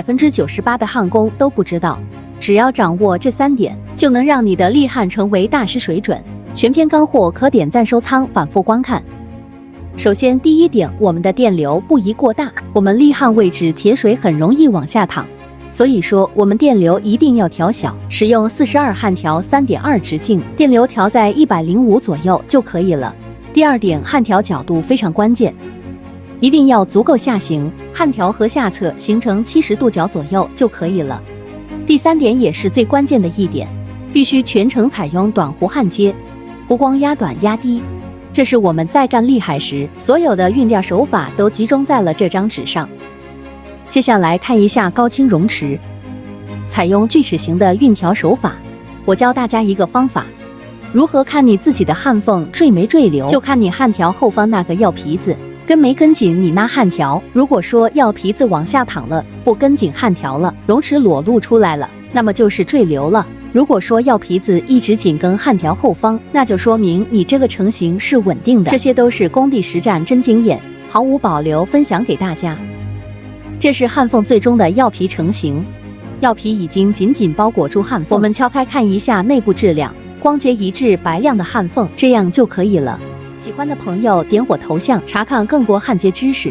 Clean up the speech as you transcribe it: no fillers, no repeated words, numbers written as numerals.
98%的焊工都不知道。只要掌握这3点，就能让你的立焊成为大师水准。全篇干货可点赞收藏，反复观看。首先，第一点，我们的电流不宜过大，我们立焊位置铁水很容易往下淌，所以说我们电流一定要调小，使用42焊条 3.2 直径，电流调在105左右就可以了。第二点，焊条角度非常关键，一定要足够下行，焊条和下侧形成70度角左右就可以了。第三点也是最关键的一点，必须全程采用短弧焊接，弧光压短压低。这是我们在干厉害时，所有的运电手法都集中在了这张纸上。接下来看一下高清熔池，采用锯齿形的运条手法。我教大家一个方法，如何看你自己的焊缝坠没坠流，就看你焊条后方那个药皮子跟没跟紧你那焊条。如果说药皮子往下淌了，不跟紧焊条了，熔池裸露出来了，那么就是坠流了。如果说药皮子一直紧跟焊条后方，那就说明你这个成型是稳定的。这些都是工地实战真经验，毫无保留分享给大家。这是焊缝最终的药皮成型，药皮已经紧紧包裹住焊缝。我们敲开看一下内部质量，光洁一致白亮的焊缝，这样就可以了。喜欢的朋友点我头像查看更多焊接知识。